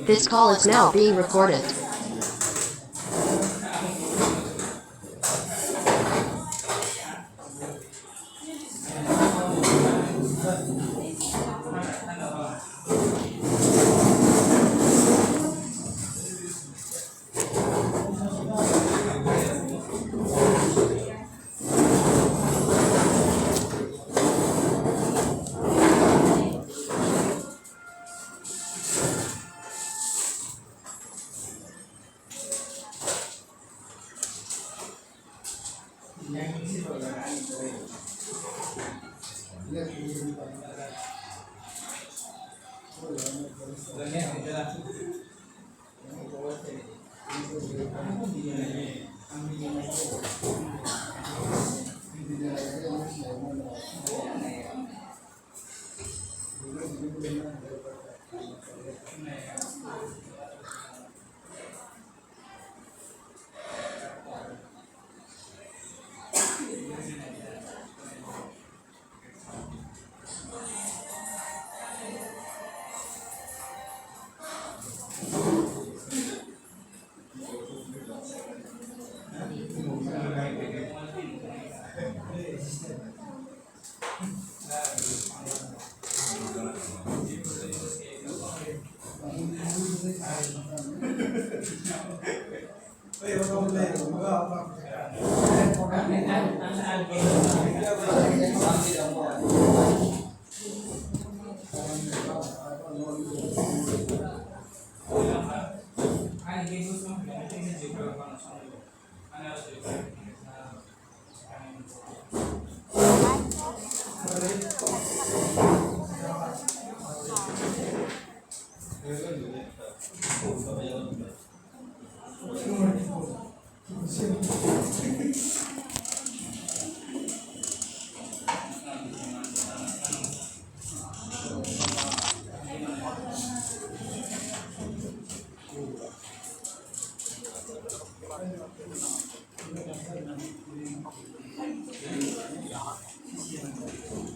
This call is now being recorded.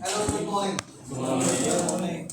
Hello, good morning. Good morning.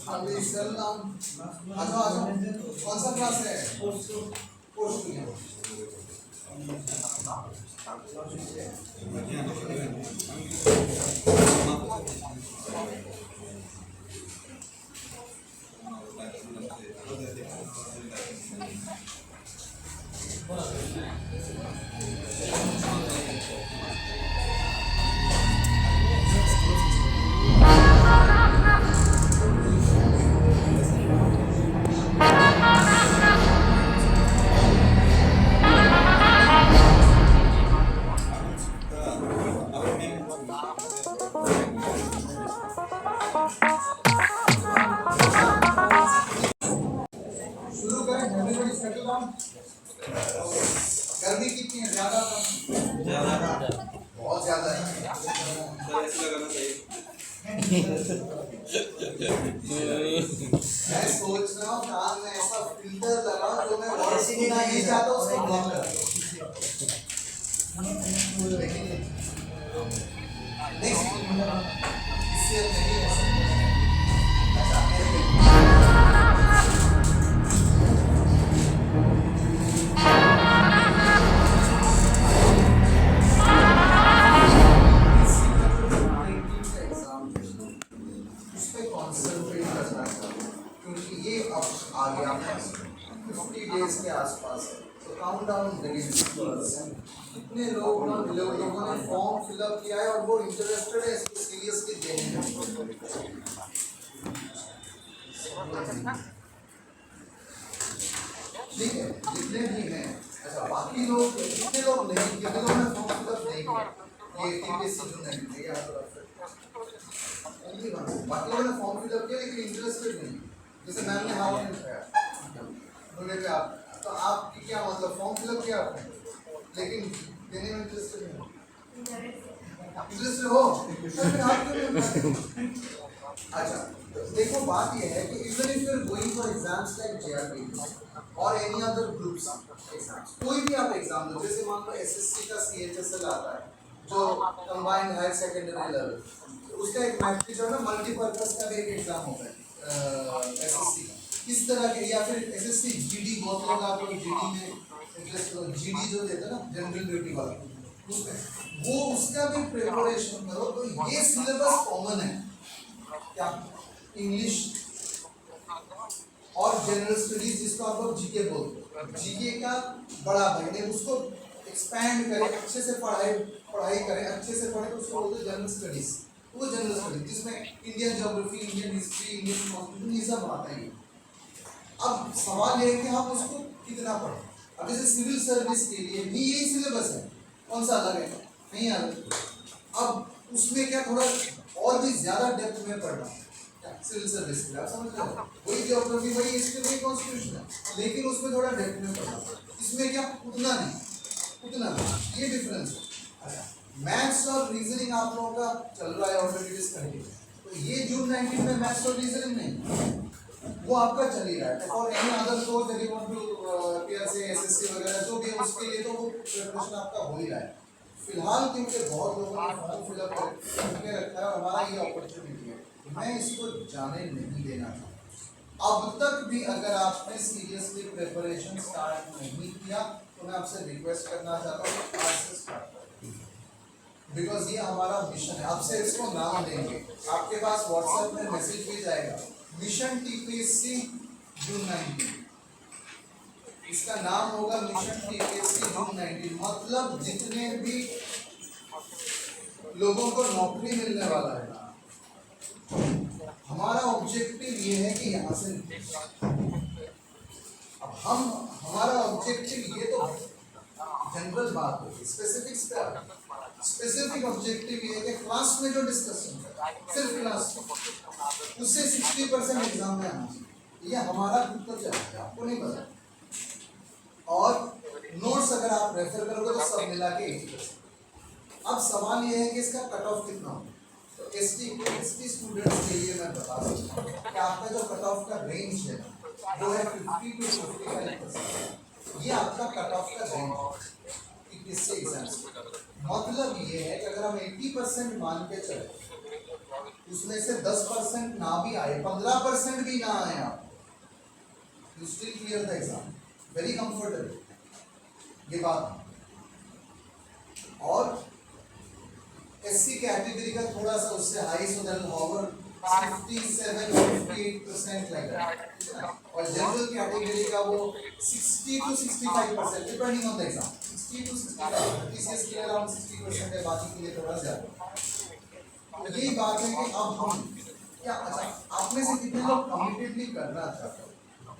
अभी चल रहा हूँ। आ जाओ आ जाओ। कौन सा क्लास है? पोस्ट में। कम? गर्मी कितनी है? ज्यादा कम? ज़्यादा बहुत ज्यादा है। ऐसे लगाना चाहिए। मैं सोच रहा हूँ कान में ऐसा फिल्टर लगाऊं जो मैं वॉइस ही नहीं चाहता उसको ब्लॉक कर नेक्स्ट इससे नहीं है अच्छा कॉन्सेंट्रेट करना चाहिए क्योंकि ये अब आ गया 50 डेज के आसपास है तो काउंट डाउन कितने लोगों ने फॉर्म फिलअप किया है और वो इंटरेस्टेड है इसको सीरियसली देने में ठीक है जितने भी हैं अच्छा बाकी लोग कितने लोग नहीं कितने लोगों ने फॉर्म फिलअप नहीं किया ये टीपीएससी जो नहीं किया बाकी लोगों ने फॉर्म फिलअप किया लेकिन इंटरेस्टेड नहीं जैसे मैम ने हाउ नहीं उठाया बोले कि आप तो आपकी क्या मतलब फॉर्म फिलअप किया आपने लेकिन देने में इंटरेस्टेड नहीं इंटरेस्टेड हो तो फिर आप क्यों नहीं अच्छा देखो बात यह है कि even if you are going for exams like JRP और एनी अदर ग्रुप्स एग्जाम्स कोई भी आप एग्जाम दो जैसे मान लो एसएससी का सीएचएसएल आता है जो कंबाइंड हायर सेकेंडरी लेवल उसका एक मैट्रिक जो है ना मल्टीपर्पस का भी एक एग्जाम होता है एसएससी का इस तरह के या फिर एसएससी जीडी बहुत लोग आप लोग जीडी में इंटरेस्ट हो जीडी जो देता है ना जनरल ड्यूटी वाला उसमें वो उसका भी प्रिपरेशन करो तो ये सिलेबस कॉमन है क्या इंग्लिश और जनरल स्टडीज जिसको आप लोग जीके बोलते हैं जीके का बड़ा भाई ने उसको एक्सपैंड करें अच्छे से पढ़ाई करें अच्छे से पढ़ें तो उसको बोलते हैं जनरल स्टडीज वो जनरल स्टडीज जिसमें Indian geography Indian history Indian constitution ये सब आता है अब सवाल ये है कि हम उसको कितना पढ़ें अब जैसे सिविल सर्विस के लिए भी यही सिलेबस है कौन सा अलग है नहीं अलग अब उसमें क्या थोड़ा और भी ज्यादा डेप्थ में पढ़ना सिविल सर्विस के लिए आप समझ रहे हो वही ज्योग्राफी वही हिस्ट्री वही कॉन्स्टिट्यूशन है लेकिन उसमें थोड़ा डेप्थ में पढ़ना इसमें क्या उतना नहीं ये डिफरेंस है अच्छा मैथ्स और रीजनिंग आप लोगों का चल रहा है ऑलरेडी डिस्कंटिन्यू तो ये जून 19 में मैथ्स और रीजनिंग नहीं वो आपका चल ही रहा है और एनी अदर कोर्स यदि वांट टू अपीयर से एसएससी वगैरह जो भी है उसके लिए तो वो प्रिपरेशन आपका हो ही रहा है फिलहाल क्योंकि बहुत लोगों ने फॉर्म फिलअप करके रखा है और हमारा ये अपॉर्चुनिटी है मैं इसको जाने नहीं देना चाहता अब तक भी अगर आपने सीरियसली प्रिपरेशन स्टार्ट नहीं किया तो मैं आपसे रिक्वेस्ट करना चाहता हूँ कि आज से स्टार्ट करें बिकॉज ये हमारा मिशन है आपसे इसको नाम देंगे आपके पास व्हाट्सएप में मैसेज भी जाएगा मिशन टीपीएससी जून 19 इसका नाम होगा मिशन टीपीएससी जून 19 मतलब जितने भी लोगों को नौकरी मिलने वाला है हमारा ऑब्जेक्टिव ये है कि यहाँ से अब हम हमारा ऑब्जेक्टिव ये तो जनरल बात होगी स्पेसिफिक्स पे स्पेसिफिक ऑब्जेक्टिव ये है कि क्लास में जो डिस्कशन है सिर्फ क्लास उससे 60% एग्जाम में आना चाहिए ये हमारा खुद तो चलता है आपको नहीं पता और नोट्स अगर आप रेफर करोगे तो सब मिला के 80%। अब सवाल ये है कि इसका कट ऑफ कितना हो तो एसटी स्टूडेंट्स के लिए मैं बता सकता हूँ कि आपका जो कट ऑफ का रेंज है वो है 50 to 55%। ये आपका कट ऑफ का रेंज है किससे एग्जाम्स मतलब ये है कि अगर हम 80% मान के चले उसमें से 10% ना भी आए 15% भी ना आए आप you still clear the exam very comfortable ये बात और एससी कैटेगरी का थोड़ा सा उससे high so that hover 57-58% like that और जनरल कैटेगरी का वो 60 to 65% depending on the exam 60 to 65 TCS के अराउंड 60% है बाकी के लिए थोड़ा ज्यादा यही बात है कि अब हम क्या अच्छा आप में से कितने लोग कमिटेडली करना चाहते हो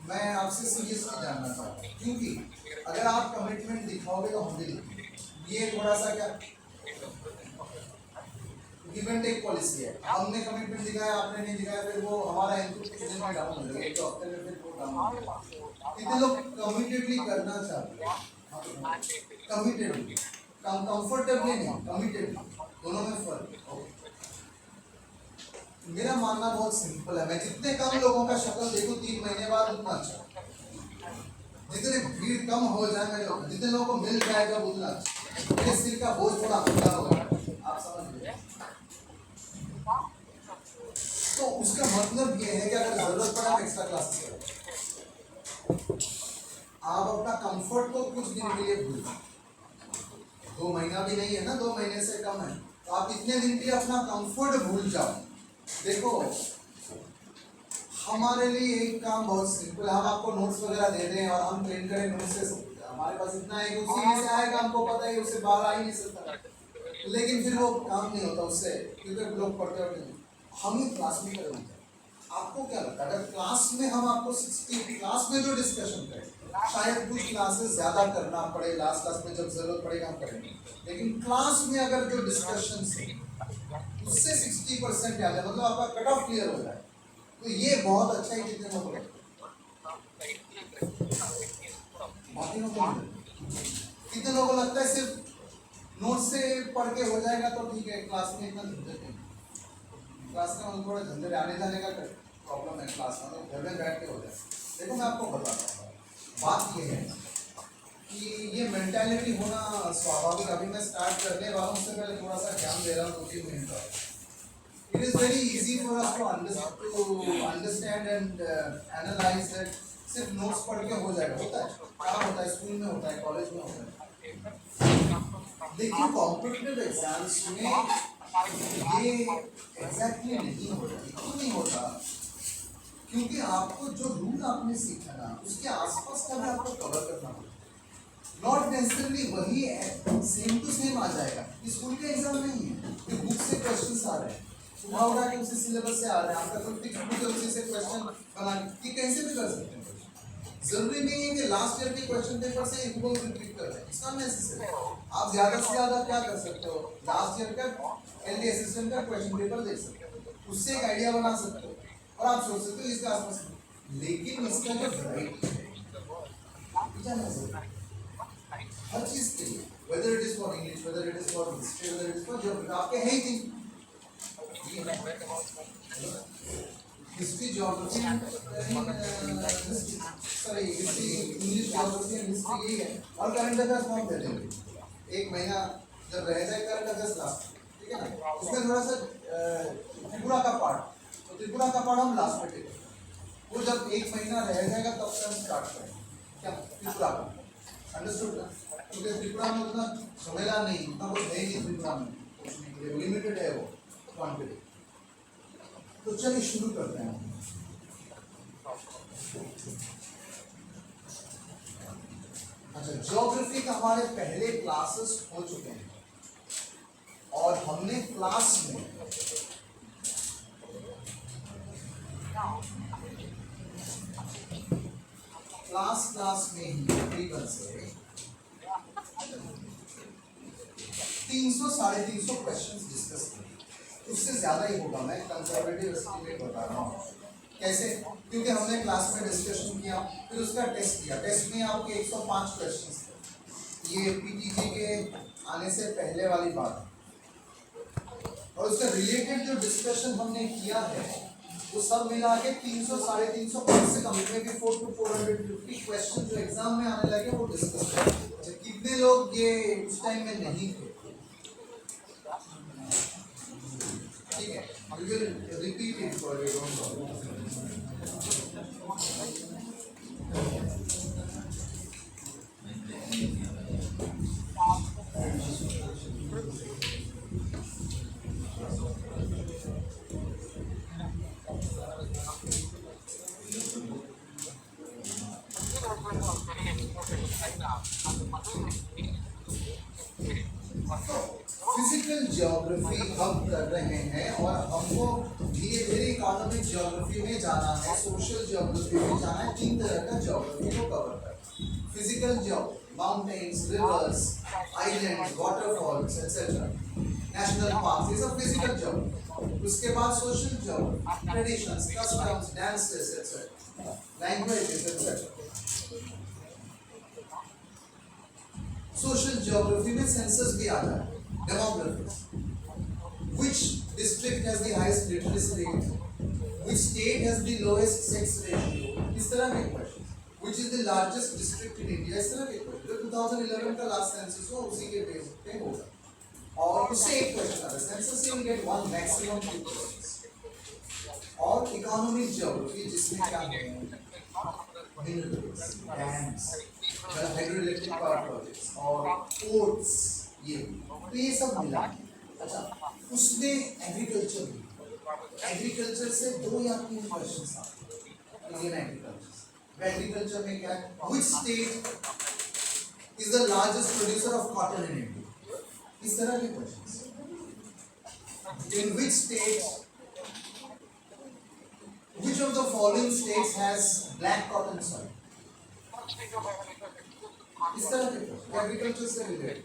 मैं आपसे सीरियसली जानना चाहता हूँ क्योंकि अगर आप कमिटमेंट दिखाओगे तो हम भी ये थोड़ा सा क्या गिव एंड टेक पॉलिसी है हमने कमिटमेंट दिखाया आपने नहीं दिखाया फिर वो हमारा इनपुट किस दिन में डाउन हो जाएगा एक हफ्ते में फिर वो डाउन कितने लोग कमिटेडली करना चाहते हैं? कमिटेडली, कंफर्टेबली नहीं, कमिटेडली, दोनों में फर्क है। मेरा मानना बहुत सिंपल है, मैं जितने कम लोगों का शक्ल देखूं 3 महीने बाद उतना अच्छा, जितने भीड़ कम हो जाए मेरे लोग, जितने लोगों को मिल जाएगा उतना अच्छा, मेरे सिर का बोझ थोड़ा हल्का होगा, आप समझ लीजिए। तो उसका मतलब ये है कि अगर जरूरत पड़ा आप एक्स्ट्रा क्लासेस करें, आप अपना कंफर्ट को कुछ दिन के लिए भूल जाए, 2 महीना भी नहीं है ना, 2 महीने से कम है, तो आप इतने दिन के लिए अपना कंफर्ट भूल जाओ। देखो हमारे लिए एक काम बहुत सिंपल है, हम आपको नोट्स वगैरह दे दें और हम ट्रेन करें नोट्स से, हमारे पास इतना है कि उसी से आएगा, हमको पता है उससे बाहर आ ही नहीं सकता, लेकिन फिर वो काम नहीं होता उससे, क्योंकि लोग पढ़ते होते, हम ही क्लास में करेंगे। आपको क्या लगता है अगर क्लास में हम आपको 60 क्लास में जो डिस्कशन करें, शायद कुछ क्लासेस ज्यादा करना पड़े, लास्ट क्लास में जब जरूरत पड़ेगा हम करेंगे, लेकिन क्लास में अगर जो डिस्कशन है उससे 60% आ जाए, मतलब आपका कट ऑफ क्लियर हो जाए, तो ये बहुत अच्छा है। कितने लोग कितने लोगों को लगता है सिर्फ नोट से पढ़ के हो जाएगा तो ठीक है, क्लास में इतना झंझट नहीं, क्लास में थोड़ा झंझट आने जाने का प्रॉब्लम है, क्लास में तो घर में बैठ के हो जाए। देखो मैं आपको बताता हूँ, बात ये है कि ये मेंटालिटी होना स्वाभाविक, अभी मैं स्टार्ट करने वाला हूँ, उससे पहले थोड़ा सा ध्यान दे रहा हूँ 2-3 मिनट का। It is very easy for us to understand and analyze that सिर्फ नोट्स पढ़ के हो जाएगा, होता है, क्या होता है, स्कूल में होता है, कॉलेज में होता है, लेकिन कॉम्पिटिटिव एग्जाम्स में ये एग्जैक्टली नहीं होता। क्यों नहीं होता? क्योंकि आपको जो रूल आपने सीखा ना, उसके आसपास का भी आपको कवर करना होगा, नॉट नेसेसरली वही सेम टू सेम आ जाएगा। स्कूल के एग्जाम नहीं है, ये बुक से क्वेश्चंस आ रहे हैं, उठा के उसी सिलेबस से आ रहे हैं, आपका कोई टिक बुक है उसी से क्वेश्चन बना के कैसे भी कर सकते हैं। जरूरी नहीं है कि लास्ट ईयर के क्वेश्चन पेपर से एक को रिपीट कर रहे हैं, इसका नेसेसरी। आप ज्यादा से ज्यादा क्या कर सकते हो, लास्ट ईयर का एलडी असिस्टेंट का क्वेश्चन पेपर देख सकते हो, उससे एक आइडिया बना सकते हो और आप सोच सकते हो इसके आसपास, लेकिन इसका जो वैरायटी है हर चीज के लिए, whether it is for English, whether it is for history, whether it is for geography, आपके है ही thing history geography, sorry history English geography and history यही है, और करंट अफेयर्स फॉर्म दे देंगे एक महीना जब रह जाए करंट अफेयर्स लास्ट, ठीक है ना, उसमें थोड़ा सा त्रिपुरा का पार्ट, तो त्रिपुरा का पार्ट हम लास्ट में टेक, वो जब एक महीना रह जाएगा तब से हम स्टार्ट करेंगे क्या त्रिपुरा का, अंडरस्टूड ना, क्योंकि त्रिपुरा में उतना झमेला नहीं, उतना कुछ है नहीं त्रिपुरा में, लिमिटेड है वो क्वांटिटी। तो चलिए शुरू करते हैं। अच्छा, ज्योग्राफी का हमारे पहले क्लासेस हो चुके हैं और हमने क्लास में ही तकरीबन से 300-350 क्वेश्चंस डिस्कस किए, उससे ज़्यादा ही होगा, मैं कंजर्वेटिव एस्टिमेट बता रहा हूँ। कैसे? क्योंकि हमने क्लास में डिस्कशन किया, फिर उसका टेस्ट किया, टेस्ट में आपके 105 क्वेश्चंस थे, ये पीटीजी के आने से पहले वाली बात है, और उसका रिलेटेड जो डिस्कशन हमने किया है वो सब मिला के 300-350 कम से कम में भी 400-450 क्वेश्चन जो एग्जाम में आने लगे वो डिस्कस करें। कितने लोग ये उस टाइम में नहीं थे? ठीक है, we will repeat it for you, don't worry. Physical geography हम कर रहे हैं और हमको धीरे धीरे इकोनॉमिक ज्योग्राफी में जाना है, सोशल ज्योग्राफी में जाना है, 3 तरह का ज्योग्राफी को कवर करना। Physical geography, mountains, reverse, islands, waterfalls etcetera, national park, ये सब फिजिकल ज्योग्राफी। उसके बाद social geography, traditions, customs, dances etcetera, language etc. Social geography में सेंसस भी आता है, demography, which district has the highest literacy rate, which state has the lowest sex ratio, इस तरह के question, which is the largest district in India, इस तरह के क्वेश्चन जो 2011 का लास्ट सेंसस हो उसी के बेस पे होगा, और उससे एक क्वेश्चन आता है, सेंसस से you get one maximum 2 questions, और इकोनॉमिक ज्योग्राफी जिसमें क्या है, minerals, dams, hydroelectric power projects और पोर्ट्स, ये सब मिला। अच्छा, उसमें एग्रीकल्चर भी, एग्रीकल्चर से 2 या 3 क्वेश्चन आते हैं, इंडियन एग्रीकल्चर। एग्रीकल्चर में क्या है, which state is the largest producer of cotton in India, इस तरह के questions. In which state, which of the following states has black cotton soil, इस तरह के एग्रीकल्चर से रिलेटेड,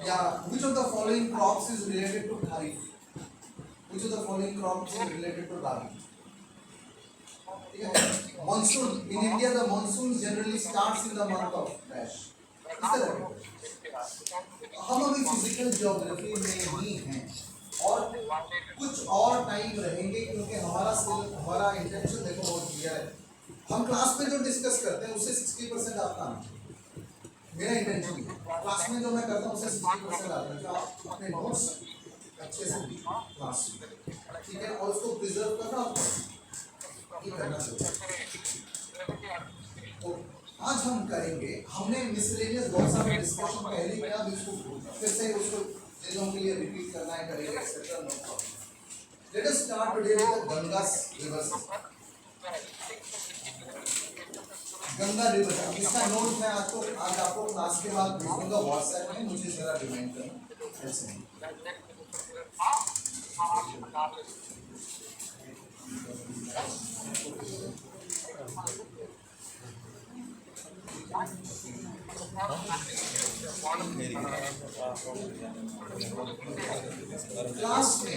या which of the following crops is related to kharif, which of the following crops is related to rabi, ठीक है। monsoon in India, the monsoon generally starts in the month of dash, इस तरह के। हम अभी physical geography में ही हैं और कुछ और टाइम रहेंगे क्योंकि हमारा इंटेंशन देखो बहुत क्लियर है, हम क्लास में जो डिस्कस करते हैं उससे 60% आपका आना चाहिए, मेरा इंटेंशन है क्लास में जो मैं करता हूँ उससे 60% आता है कि आप अपने नोट्स अच्छे से क्लास में, ठीक है, और उसको प्रिजर्व करना ये करना चाहिए। तो आज हम करेंगे, हमने मिसलेनियस बहुत सारे डिस्कशन पहले किया, अब इसको फिर से उसको चीजों के लिए रिपीट करना है, करेंगे etcetera, no problem. Let us start today with the Ganga river system. Ganga river, इसका नोट मैं आज आपको क्लास के बाद भेजूंगा व्हाट्सएप में, मुझे जरा रिमाइंड करना ऐसे। क्लास में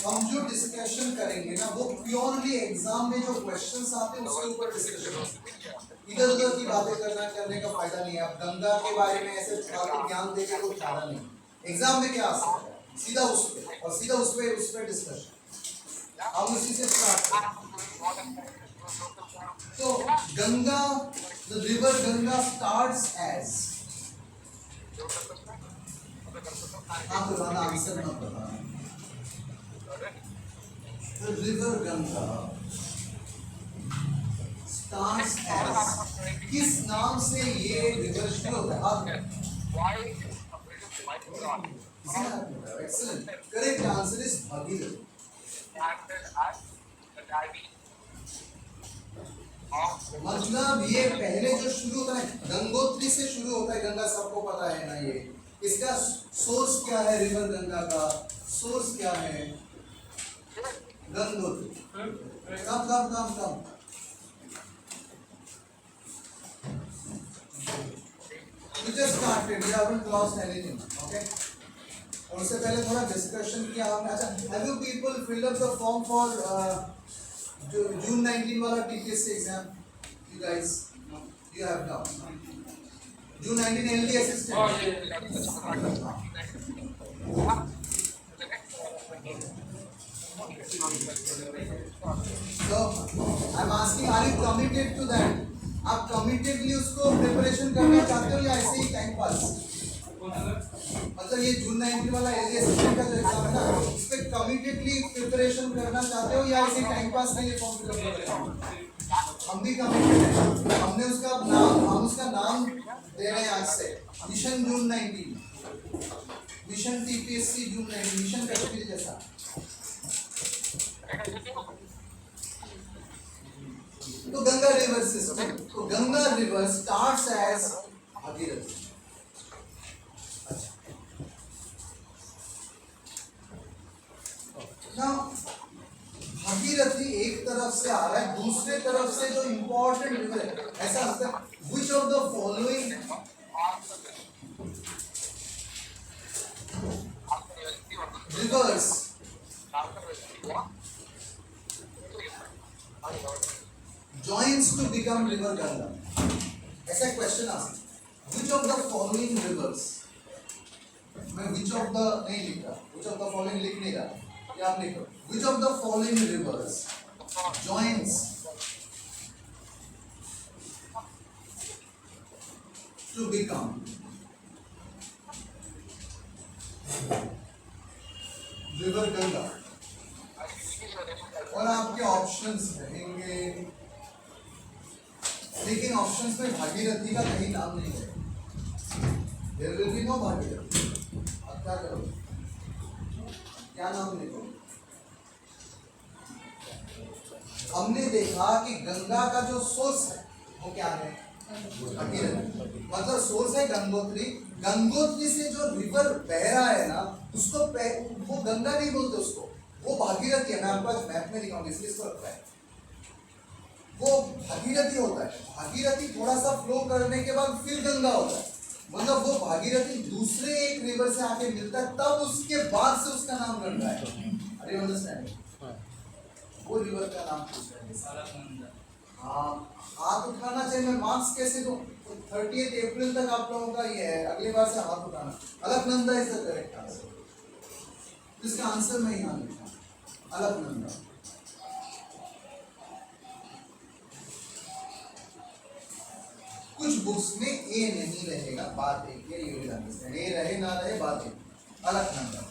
हम जो डिस्कशन करेंगे ना वो प्योरली एग्जाम में जो क्वेश्चंस आते हैं उसके ऊपर डिस्कशन होगा, इधर उधर की बातें करने का फायदा नहीं है। अब गंगा के बारे में ऐसे फालतू ज्ञान देके कोई फायदा नहीं, एग्जाम में क्या आ सकता है, सीधा उस पे और सीधा उस पे डिस्कशन, हम उसी से स्टार्ट करें। तो Ganga, the river Ganga starts as, आप बताना आंसर ना बताना, the river Ganga starts as, किस नाम से ये रिवर शुरू होता है? Excellent, correct answer is Bhagirathi. मतलब ये पहले जो शुरू होता है गंगोत्री से शुरू होता है, गंगा सबको पता है ना, ये इसका सोर्स क्या है, रिवर गंगा का सोर्स क्या है, गंगोत्री। कम we just started, we haven't lost anything, okay? और उससे पहले थोड़ा डिस्कशन किया हमने। अच्छा, have you people filled up the form for June 19 वाला TPSC exam? You guys, you have now. June 19 LD assistant. So I'm asking, are you committed to that? आप कमिटेडली उसको प्रिपरेशन करना चाहते हो या ऐसे ही टाइम पास? मतलब ये जून 19 वाला एलडी असिस्टेंट का जो एग्जाम है ना, उस पे कमिटेडली प्रिपरेशन करना चाहते हो या ऐसे टाइम पास के लिए फॉर्म फिल कर रहे हो? हम भी कमिटेड हैं, हमने हम उसका नाम दे रहे हैं आज से, mission June 19, mission TPSC June 19, mission Kashmir जैसा। तो गंगा रिवर सिस्टम, तो Ganga river starts as Bhagirathi. Now Bhagirathi एक तरफ से आ रहा है, दूसरे तरफ से जो इंपॉर्टेंट रिवर है, ऐसा होता है which of the following rivers joins to become river Ganga. ऐसा क्वेश्चन आ सकता है, which of the following rivers, मैं which of the नहीं लिख रहा, which of the following लिख नहीं रहा, ये आप लिखो, which of the following rivers joins to become river Ganga, और आपके ऑप्शंस रहेंगे, लेकिन ऑप्शंस में भागीरथी का कहीं नाम नहीं है। There will be no Bhagirathi. अब क्या करो, क्या नाम लिखो? हमने देखा कि गंगा का जो सोर्स है वो क्या है, भागीरथी। मतलब सोर्स है गंगोत्री, गंगोत्री से जो रिवर बह रहा है ना, उसको वो गंगा नहीं बोलते, उसको वो भागीरथी है। मैं आपको आज मैप में दिखाऊंगा, इसलिए इसको रखा है, वो भागीरथी होता है। भागीरथी थोड़ा सा फ्लो करने के बाद फिर गंगा होता है, मतलब वो भागीरथी दूसरे एक रिवर से आके मिलता है, तब उसके बाद से उसका नाम बनता है। अरे अंडरस्टैंड, वो रिवर का नाम पूछ रहे हैं। हाँ, हाथ उठाना चाहिए, मैं मार्क्स कैसे दूं? 30 अप्रैल तक आप लोगों का ये है, अगली बार से हाथ उठाना। Alaknanda is the correct answer. इसका आंसर मैं यहाँ लिखा, अलकनंदा। कुछ बुक्स में ए नहीं रहेगा, बात एक है, ये अंडरस्टैंड, ए रहे ना रहे बात एक। अलकनंदा।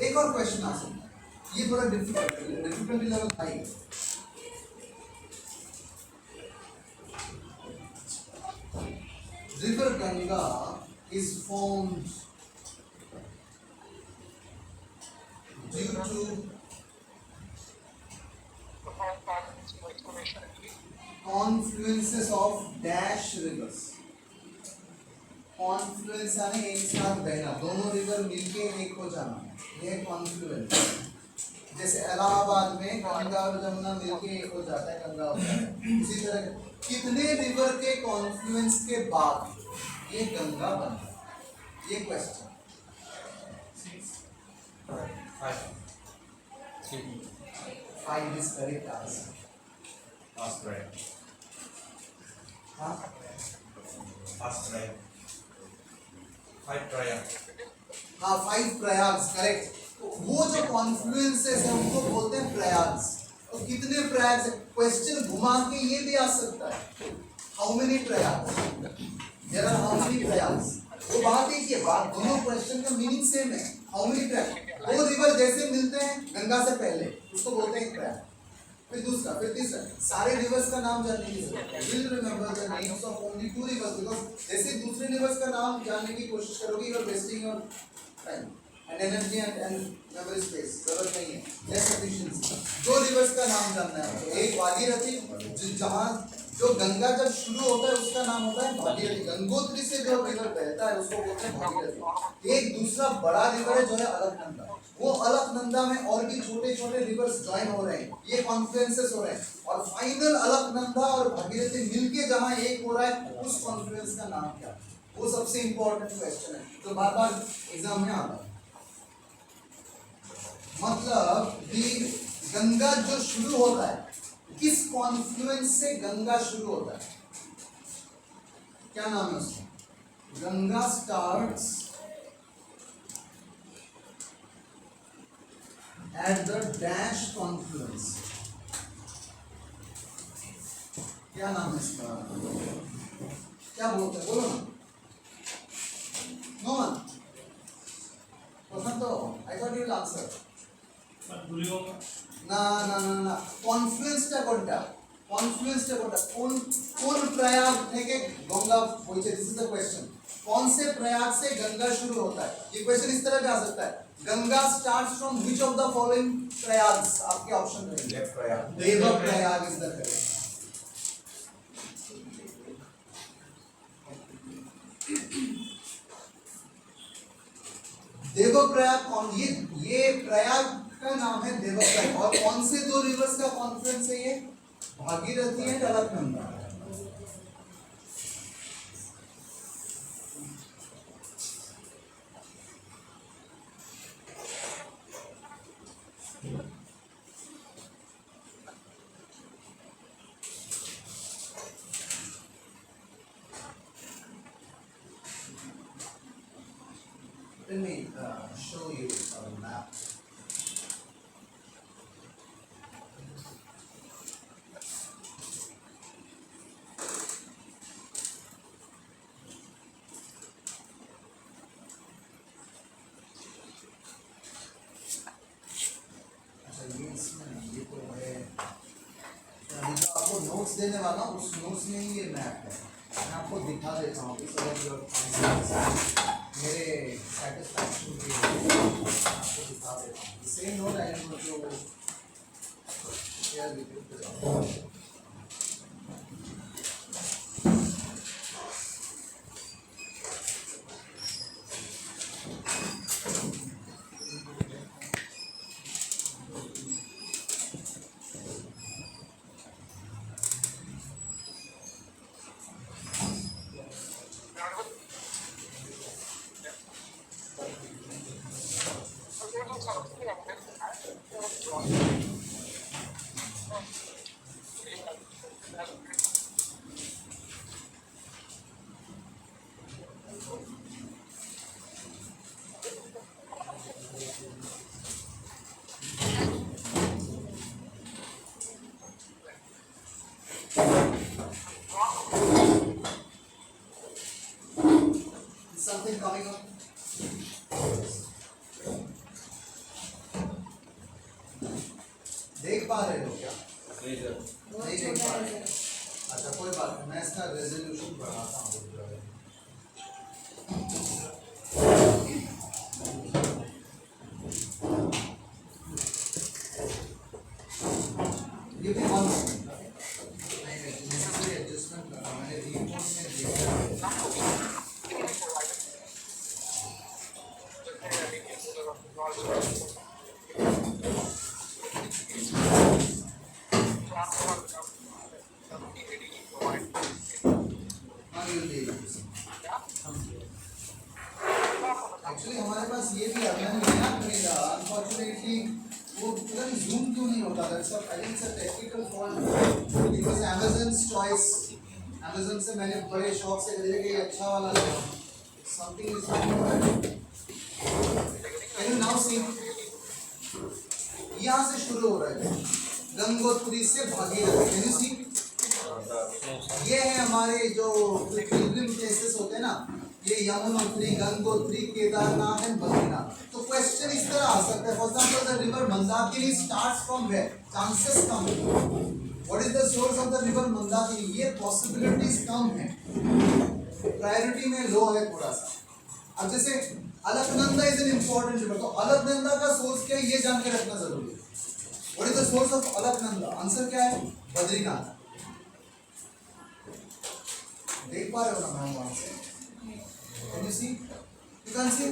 एक और क्वेश्चन आ सकता है, ये थोड़ा डिफिकल्टी लेवल हाई है। River Ganga is formed due to confluences of dash rivers। Confluence यानी एक साथ बहना, दोनों रिवर मिलके एक हो जाना, ये कॉन्फ्लुएंस। जैसे इलाहाबाद में गंगा और जमुना मिलके एक हो जाता है, गंगा होता है। उसी तरह कितने रिवर के कॉन्फ्लुएंस के बाद ये गंगा बनता है, ये क्वेश्चन। 5 is correct answer। हाँ, 5 प्रयाग्स करेक्ट। तो वो जो कॉन्फ्लुएंसेस है उनको बोलते हैं प्रयाग्स। तो कितने प्रयाग्स है, क्वेश्चन घुमा के ये भी आ सकता है, how many Prayags, there are how many Prayags. वो बात एक ही बात, दोनों क्वेश्चन का मीनिंग सेम है, हाउ मेनी प्रयाग। दो रिवर जैसे मिलते हैं गंगा से पहले, उसको बोलते हैं प्रयाग। फिर दूसरा, फिर तीसरा, सारे रिवर्स का नाम जानने की जरूरत है। Will remember the names of only 2 rivers, because जैसे दूसरे रिवर्स का नाम जानने की कोशिश करोगे, you are wasting your time and energy and memory space, जरूरत नहीं है, लेस एफिशिएंसी। 2 रिवर्स का नाम जानना है, तो एक भागीरथी, जहां जो गंगा जब शुरू होता है उसका नाम होता है भागीरथी। गंगोत्री से जो रिवर बहता है उसको बोलते हैं भागीरथी। एक दूसरा बड़ा रिवर है जो है अलकनंदा, वो अलकनंदा में और भी छोटे छोटे रिवर्स ज्वाइन हो रहे हैं, ये कॉन्फ्लुएंसेस हो रहे हैं, और फाइनल अलकनंदा और भागीरथी मिलके जहां एक हो रहा है, उस कॉन्फ्लुएंस का नाम क्या है? वो सबसे इंपॉर्टेंट क्वेश्चन है, तो बार बार एग्जाम में आता है। मतलब गंगा जो शुरू होता है, किस कॉन्फ्लुएंस से गंगा शुरू होता है, क्या नाम है उसका? Ganga starts at the dash Confluence. क्या नाम है इसका, क्या बोलते हैं, बोलो ना। नो वन क्वेश्चन, तो I thought you will answer. না না না না, কনফ্লুয়েন্সটা কোনটা, কনফ্লুয়েন্সটা কোনটা, কোন কোন प्रयाग থেকে गंगा বইছে, दिस इज द क्वेश्चन। कौन से प्रयाग से गंगा शुरू होता है, ये क्वेश्चन इस तरह का आ सकता है, Ganga starts from which of the following Prayags, आपके ऑप्शन रहेंगे। Devprayag is the correct. Devprayag कौन, ये प्रयाग का नाम है देवप्रयाग, और कौन से 2 रिवर्स का कॉन्फ्लुएंस है ये, Bhagirathi and Alaknanda. Let me show you a map. ये तो है अभी जो आपको नोट्स देने वाला हूँ उस नोट्स में ही ये मैप है मैं आपको दिखा देता हूँ मेरे सेटिस्फैक्शन के लिए आपको दिखा देता हूँ सेम नोट आई एम जो share with you something coming up देख पा रहे हो क्या नहीं सर नहीं देख पा रहे अच्छा कोई बात नहीं मैं इसका रेजोल्यूशन बढ़ाता हूँ ये भी वन नहीं नेसेसरी एडजस्टमेंट करना मैंने रिपोर्ट में देखा एक्चुअली हमारे पास ये भी आता है अनफॉर्चुनेटली वो पूरा जूम क्यों नहीं होता that's I think it's a technical fault it was Amazon's choice Amazon से मैंने बड़े शौक से खरीदा कि अच्छा वाला ले something is can you now see यहाँ से शुरू हो रहा है गंगोत्री से भागीरथी कैन यू सी ये है हमारे जो पिलग्रिम प्लेसेस होते हैं ना ये यमुनोत्री गंगोत्री केदारनाथ एंड बद्रीनाथ तो क्वेश्चन इस तरह आ सकता है for example the river Mandakini starts from where chances कम है what is the source of the river Mandakini ये पॉसिबिलिटीज कम है प्रायोरिटी में लो है थोड़ा सा अब जैसे Alaknanda is an important river तो अलकनंदा का सोर्स क्या है ये जान के रखना जरूरी है what is the source of Alaknanda answer क्या है बद्रीनाथ देख पा रहे हो ना मैम वहां से Can you see? You can see?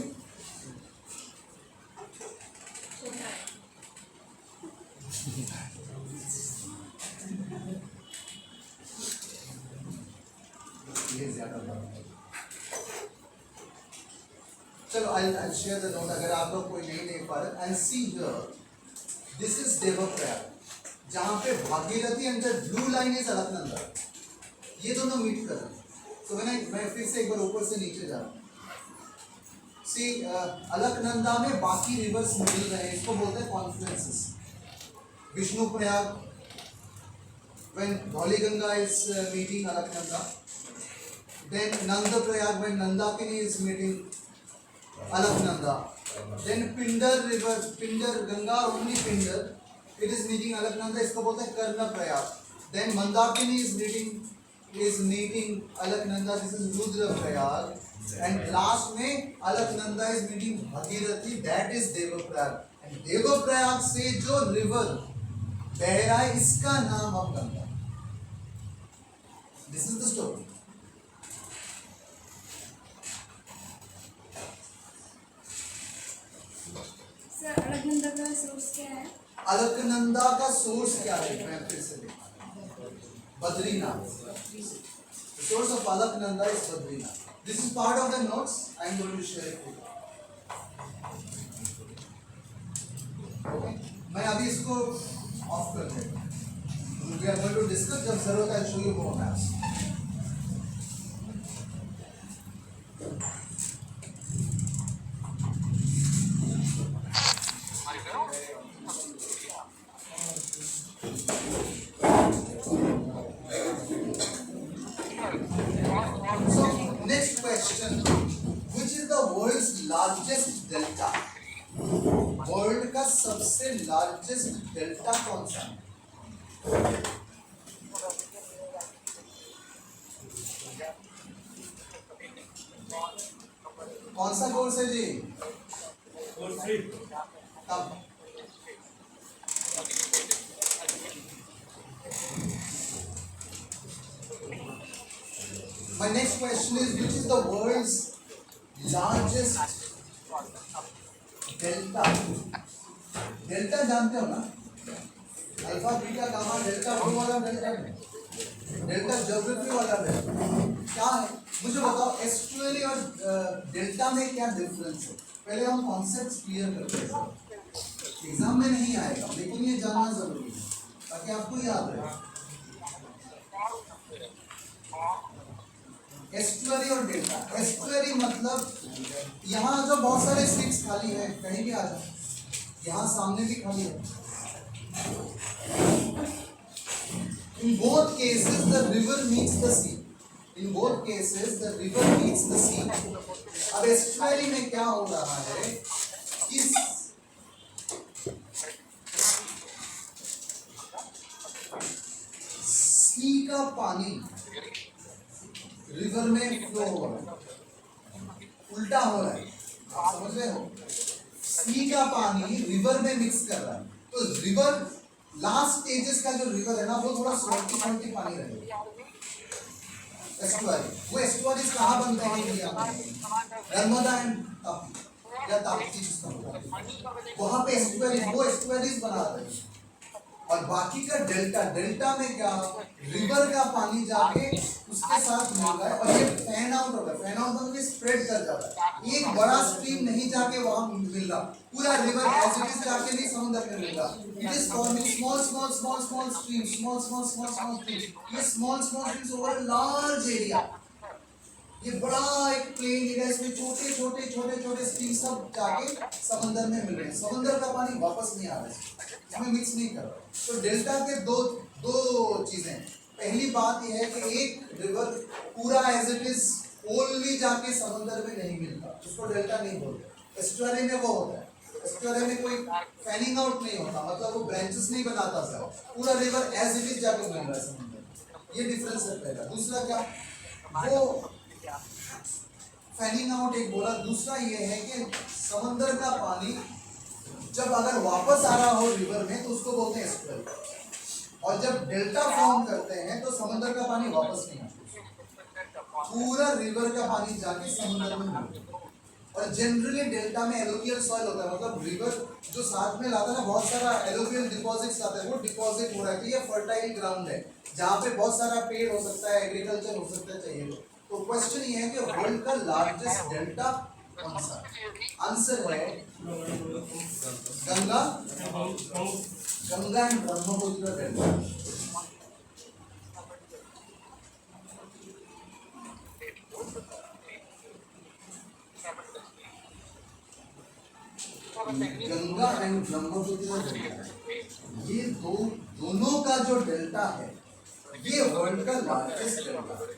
ये ज़्यादा बड़ा है। चलो I'll share the note अगर आप लोग कोई नहीं देख पा रहे and see here this is Devprayag जहाँ पे Bhagirathi and the blue line is Alaknanda ये दोनों मीट कर रहे हैं तो मैं फिर से एक बार ऊपर से नीचे जा रहा हूँ सी अलकनंदा में बाकी रिवर्स मिल रहे हैं इसको बोलते हैं कॉन्फ्लुएंसेस Vishnu Prayag when Dhauliganga is meeting Alaknanda then Nanda Prayag when Nandakini is meeting Alaknanda then Pindar river Pindar Ganga only Pindar it is meeting Alaknanda इसको बोलते हैं Karna Prayag then Mandakini is meeting Alaknanda this is Rudra Prayag and last में Alaknanda is meeting Bhagirathi that is Devaprayag and Devaprayag से जो river बह रहा है इसका नाम अब Ganga this is the story sir Alaknanda का सोर्स क्या है अलकनंदा का सोर्स क्या है मैं फिर से देखता Badrinath. The source of Alaknanda is Badrinath. This is part of the notes. I am going to share it with you. Okay? मैं अभी इसको ऑफ कर देता हूँ. We are going to discuss. जब जरूरत है, I'll show you more maps. Largest delta, world का सबसे लार्जेस्ट डेल्टा कौन सा है? कौन सा कोर्स है जी? कब? My next question is, which is the world's largest delta? Delta जानते हो ना? अल्फा बीटा गामा डेल्टा वो वाला डेल्टा है, डेल्टा ज्योग्राफी वाला डेल्टा क्या है? मुझे बताओ एस्टुअरी और डेल्टा में क्या डिफरेंस है? पहले हम कॉन्सेप्ट्स क्लियर करते हैं, एग्जाम में नहीं आएगा लेकिन ये जानना जरूरी है ताकि आपको याद रहे। एस्टुअरी और डेल्टा, एस्टुअरी मतलब यहाँ जो बहुत सारे सीट्स खाली हैं, कहीं भी आ जाओ, यहाँ सामने भी खाली है। In both cases the river meets the sea. In both cases the river meets the sea. अब एस्टुअरी में क्या हो रहा है कि सी का पानी रिवर में फ्लो हो रहा है, उल्टा हो रहा है, आप समझ रहे हो? सी का पानी रिवर में मिक्स कर रहा है, तो रिवर लास्ट स्टेजेस का जो रिवर है ना वो थोड़ा सॉल्टी पानी रहेगा। एस्टुअरी, वो एस्टुअरीज कहाँ बनते हैं इंडिया में? नर्मदा एंड ताप्ती या ताप्ती जिसका होता है, वहाँ पे एस्टुअरीज, वो एस्टुअरीज बना रहे हैं। और बाकी का डेल्टा, डेल्टा में क्या, रिवर का पानी जाके उसके साथ मिल रहा है और ये फैन आउट होता है, फैन आउट मतलब स्प्रेड कर जाता है। एक बड़ा स्ट्रीम नहीं जाके वहां मिल रहा, पूरा रिवर एज इट इज जाके नहीं समुद्र में मिल रहा। It is forming small small small small stream, small small small small stream, ये small small streams over large area. ये बड़ा एक प्लेन एरिया, इसमें छोटे छोटे छोटे छोटे स्ट्रीम सब जाके समुद्र में मिल रहे हैं। समुद्र का पानी वापस नहीं आ रहा है, इसमें मिक्स नहीं कर रहा। तो डेल्टा के दो चीजें, पहली बात यह है कि एक रिवर पूरा एज इट इज ओनली जाके समुद्र में नहीं मिलता, उसको डेल्टा नहीं बोलते। एस्टुअरी में वो होता है, एस्टुअरी में कोई फैनिंग आउट नहीं होता, मतलब वो ब्रांचेस नहीं बनाता सर, पूरा रिवर एज इट इज जाके मिल रहा है समुद्र। ये डिफरेंस है पहला। दूसरा क्या, वो फैनिंग आउट एक बोला। दूसरा ये है कि समुद्र का पानी जब अगर वापस आ रहा हो रिवर में तो उसको बोलते हैं एस्टुअरी, और जब डेल्टा फॉर्म करते हैं तो समुद्र का पानी वापस नहीं आता, पूरा रिवर का पानी जाके समुद्र में मिलता है। और जनरली डेल्टा में एलोवियल सॉइल होता है, मतलब रिवर जो साथ में लाता है ना, बहुत सारा एलोवियल डिपॉजिट्स लाता है, वो डिपॉजिट हो रहा है, तो ये फर्टाइल ग्राउंड है जहाँ पे बहुत सारा पेड़ हो सकता है, एग्रीकल्चर हो सकता है, चाहिए। तो क्वेश्चन ये है कि वर्ल्ड का लार्जेस्ट डेल्टा कौन सा? आंसर है Ganga, Ganga and Brahmaputra delta. Ganga and Brahmaputra delta, ये दोनों का जो डेल्टा है ये वर्ल्ड का लार्जेस्ट डेल्टा है।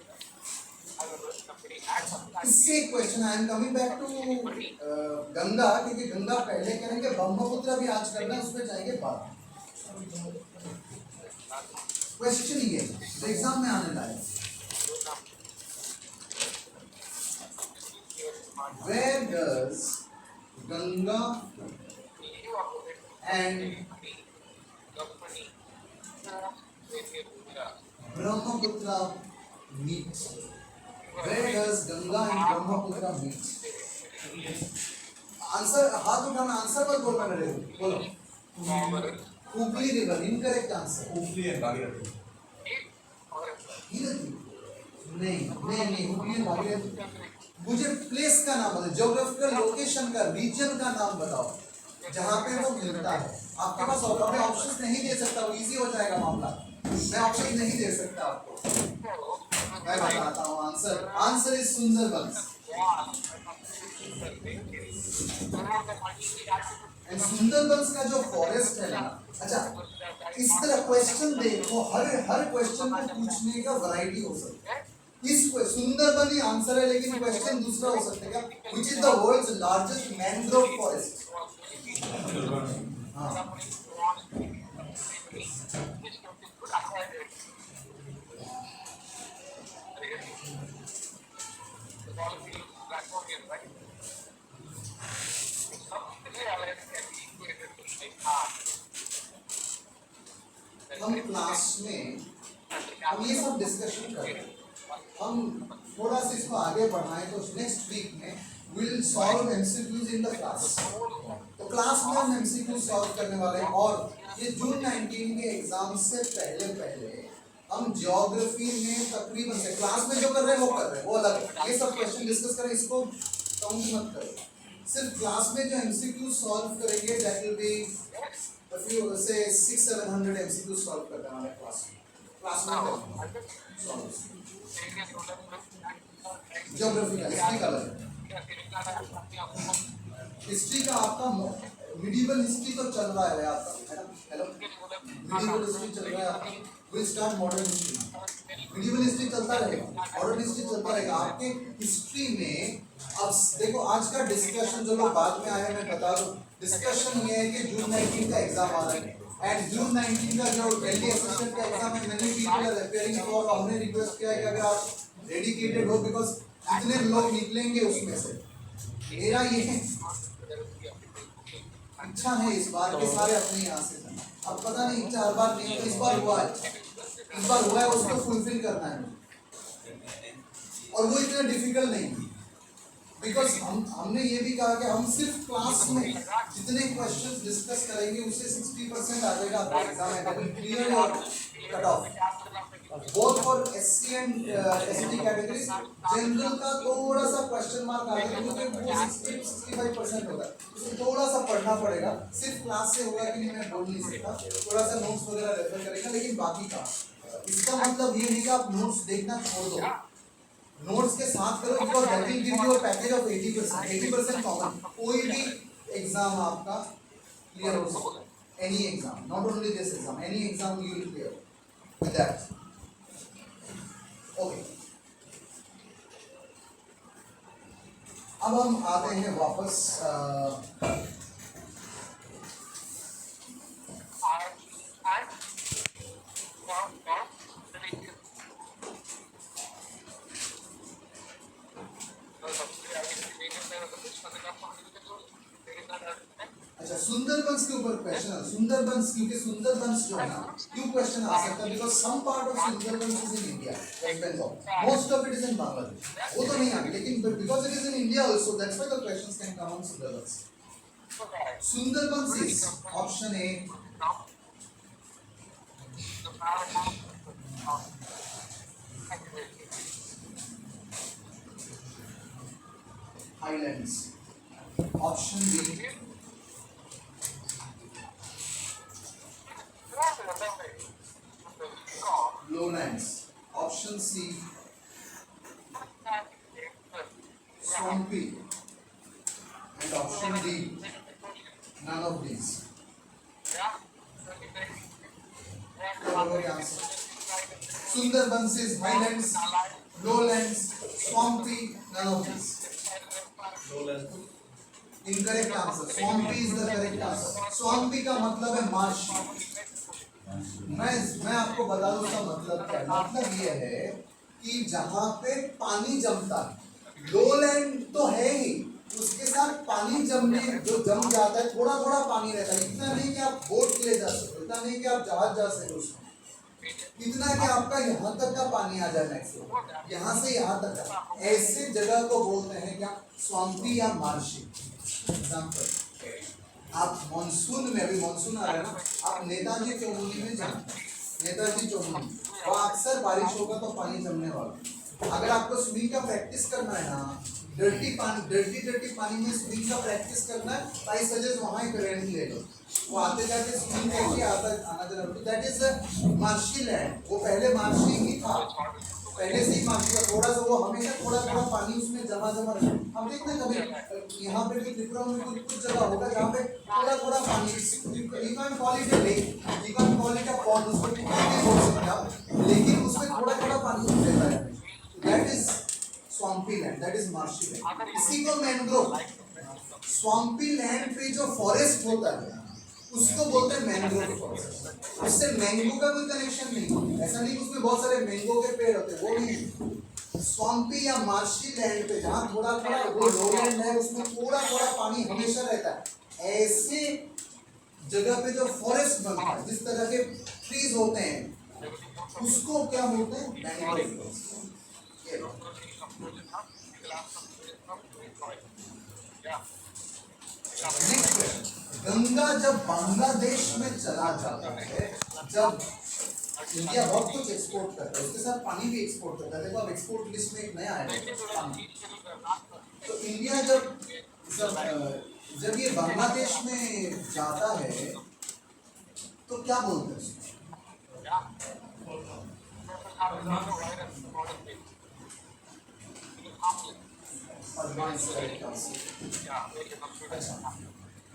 इससे question, I am coming back to Ganga, क्योंकि गंगा पहले करेंगे, ब्रह्मपुत्र भी आज करना है, उसमें जाएंगे बाद। क्वेश्चन ये जो एग्जाम में आने लायक, where does Ganga and Brahmaputra meet? Where does Ganga and Brahmaputra meet? Answer हाथ उठाना, आंसर मत बोलना मेरे को, बोलो। Hooghly river, incorrect answer. Hooghly है, भागीरथी। नहीं, हुगली भागीरथी। मुझे प्लेस का नाम बताओ, ज्योग्राफिकल लोकेशन का, रीजन का नाम बताओ जहाँ पे वो मिलता है। आपके पास मैं ऑप्शंस नहीं दे सकता, वो इजी हो जाएगा मामला, मैं ऑप्शन नहीं दे सकता आपको। मैं बताता हूँ answer, answer is Sundarbans. And Sundarbans का जो फॉरेस्ट है ना, अच्छा इस तरह क्वेश्चन देखो, हर क्वेश्चन को पूछने का वैरायटी हो सकता है। इस सुंदरबन ही आंसर है, लेकिन क्वेश्चन दूसरा हो सकता है क्या? Which is the world's largest mangrove forest? हाँ, हम क्लास में हम ये सब डिस्कशन कर रहे हैं। हम थोड़ा सा इसको आगे बढ़ाएं तो नेक्स्ट वीक में will solve MCQs in the class. तो क्लास में हम एमसीक्यू सॉल्व करने वाले हैं, और ये जून 19 के एग्जाम से पहले हम ज्योग्राफी में तकरीबन से क्लास में जो कर रहे हैं वो कर रहे हैं, वो अलग है। ये सब क्वेश्चन डिस्कस करें, इसको काउंट मत करो। सिर्फ क्लास में जो एमसीक्यू सॉल्व करेंगे that will be if you say 600-700 MCQ solve करते हैं हमारे क्लास में ज्योग्राफी का, हिस्ट्री का अलग है। हिस्ट्री का आपका मिडिवल हिस्ट्री तो चल रहा है आपका, है ना? हेलो, मिडिवल हिस्ट्री चल रहा है आपका। Will start modern history. Medieval history चलता रहेगा, मॉडर्न हिस्ट्री चलता रहेगा। आपके हिस्ट्री में अब देखो, आज का डिस्कशन जो लोग बाद में आए मैं बता दूं, डिस्कशन ये है कि जून 19 का एग्जाम आ रहा है, एंड जून 19 का जो दिल्ली असिस्टेंट का एग्जाम है, मैंने पीपल आर अपियरिंग फॉर, हमने रिक्वेस्ट किया है कि अगर आप डेडिकेटेड हो, बिकॉज कितने लोग निकलेंगे उसमें से, मेरा ये इच्छा है इस बार के सारे अपने यहाँ से। अब पता नहीं इच्छा हर बार नहीं, इस बार हुआ है, इस बार हुआ है, उसको फुलफिल करना है, और वो इतना डिफिकल्ट नहीं है। बिकॉज हमने ये भी कहा कि हम सिर्फ क्लास में जितने क्वेश्चंस डिस्कस करेंगे उससे 60% आ जाएगा आपका एग्जाम है, that will clear your cut off both for SC and ST categories. General का थोड़ा सा क्वेश्चन मार्क आ जाएगा क्योंकि वो 60-65% होता है, उसको थोड़ा सा पढ़ना पड़ेगा। सिर्फ क्लास से होगा कि नहीं मैं बोल नहीं सकता, थोड़ा सा नोट्स वगैरह रेफर करेगा, लेकिन बाकी का इसका मतलब ये नहीं कि आप नोट्स देखना छोड़ दो, नोट्स के साथ करो, because that will give you a package of 80% common. कोई भी एग्जाम आपका क्लियर हो सकता है, any exam, not only this exam, any exam you will clear with that. Okay, अब हम आते हैं वापस अच्छा सुंदरबंस के ऊपर क्वेश्चन है। सुंदरबंस, क्योंकि सुंदरबंस जो है ना, क्यों क्वेश्चन आ सकता है, because some part of Sundarbans is in India, west Bengal, most of it is in Bangladesh, वो तो नहीं आगे, लेकिन because it is in India also, that's why the questions can come on Sundarbans. Sundarbans is option A highlands, option B lowlands, option C swampy, and option D none of these. Whatever your answer. Sundarbans is highlands, lowlands, swampy, none of these. Incorrect answer. Swampy is the correct answer. Swampy का मतलब है Marsh. मैं आपको बता दूं उसका मतलब क्या है। मतलब ये है कि जहाँ पे पानी जमता है, लोलैंड तो है ही, उसके साथ पानी जमने जो जम जाता है, थोड़ा थोड़ा पानी रहता है, इतना नहीं कि आप बोट ले जा सको, इतना नहीं कि आप जहाज जा सको उसमें, इतना कि आपका यहाँ तक का पानी आ जाए मैक्सिमम, यहाँ से यहाँ तक का, ऐसे जगह को बोलते हैं क्या, स्वाम्पी या मार्शी। एग्जाम्पल, आप मॉनसून में, अभी मॉनसून आ रहा है ना, आप नेताजी चौमुंडी में जाए, नेताजी चौमुंडी, वहाँ अक्सर बारिश होगा तो पानी जमने वाला। अगर आपको स्विमिंग का प्रैक्टिस करना है ना, डर्टी पानी में स्विमिंग का प्रैक्टिस करना है, आई सजेस्ट वहाँ एक रेंट ले लो, वो आते जाके स्विमिंग करके आना जरा, दैट इज मार्शी लैंड। वो पहले मार्शी ही था, पहले से ही मार्शी का, थोड़ा सा वो हमेशा थोड़ा थोड़ा पानी उसमें जमा रहे। हम देखते हैं कभी यहाँ पे भी त्रिपुरा में कुछ जगह होगा जहाँ पे थोड़ा थोड़ा पानी, you can't call it a lake, you can't call it a pond, उसको नहीं बोल सकते आप, लेकिन उसमें थोड़ा थोड़ा पानी रहता है। That is swampy land, that is marshy land. इसी को मैंग्रोव, स्वाम्पी लैंड पे जो फॉरेस्ट होता है उसको बोलते हैं मैंग्रोव फॉरेस्ट। उससे मैंगो का कोई कनेक्शन नहीं, ऐसा नहीं कि उसमें बहुत सारे मैंगो के पेड़ होते हैं, वो नहीं। स्वाम्पी या मार्शी लैंड पे जहाँ थोड़ा थोड़ा वो लोलैंड है उसमें थोड़ा थोड़ा पानी हमेशा रहता है, ऐसे जगह पे जो फॉरेस्ट बनता है, जिस तरह के ट्रीज होते हैं उसको क्या बोलते हैं, मैंग्रोव फॉरेस्ट। गंगा जब बांग्लादेश में चला जाता है, जब इंडिया बहुत कुछ एक्सपोर्ट करता है, उसके साथ पानी भी एक्सपोर्ट करता है। देखो अब एक्सपोर्ट लिस्ट में एक नया आया पानी। तो इंडिया जब ये बांग्लादेश में जाता है तो क्या बोलते हैं उसको?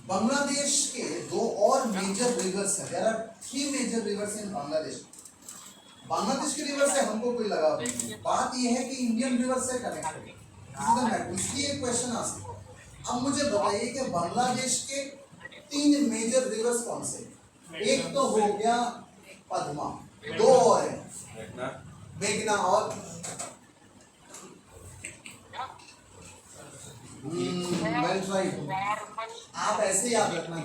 बांग्लादेश के दो और मेजर रिवर्स हैं। देयर आर 3 मेजर रिवर्स इन बांग्लादेश। बांग्लादेश के रिवर से हमको कोई लगाव नहीं। बात यह है कि इंडियन रिवर से कनेक्टेड है, इसलिए एक क्वेश्चन आ सकता है। अब मुझे बताइए कि बांग्लादेश के 3 मेजर रिवर्स कौन से? एक तो हो गया पद्मा, 2 और है मेघना और वेल ट्राइड। आप ऐसे याद रखना,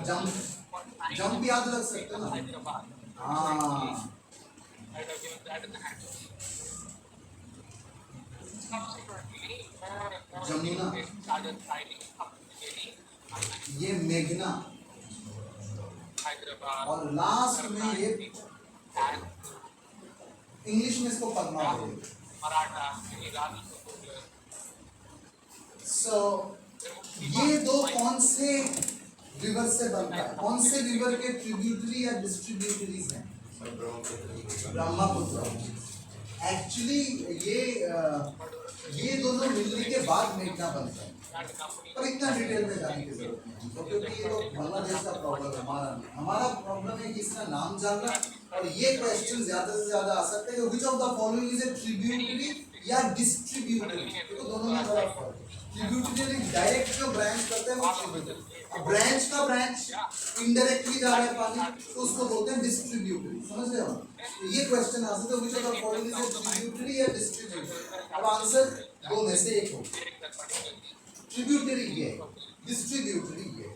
जंप याद रख सकते हो ना। हाँ, जमुना, ये मेघना और लास्ट में ये इंग्लिश में इसको पद्मा बोलते हैं। सो ये दो कौन से रिवर से बनता है? कौन से रिवर के ट्रिब्यूटरी या डिस्ट्रीब्यूटरीज हैं? ब्रह्मपुत्र। एक्चुअली ये दोनों मिलने के बाद मेघना बनता है, पर इतना डिटेल में जाने की जरूरत नहीं, तो क्योंकि ये तो बांग्लादेश का प्रॉब्लम है, हमारा नहीं। हमारा प्रॉब्लम है कि इसका नाम जानना, और ये क्वेश्चन ज्यादा से ज्यादा आ सकते हैं कि which of the following is a tributary या डिस्ट्रीब्यूटरी। तो दोनों में बड़ा फर्क है। ट्रिब्यूटरी डायरेक्ट जो ब्रांच करते हैं वो ट्रिब्यूटरी, ब्रांच का ब्रांच इनडायरेक्टली जा रहा है पानी तो उसको बोलते हैं डिस्ट्रीब्यूटरी। समझ रहे हो? ये क्वेश्चन आ सकता है which of the following is a tributary या डिस्ट्रीब्यूटरी। अब आंसर दो में से एक हो, ट्रिब्यूटरी ये, डिस्ट्रीब्यूटरी ये।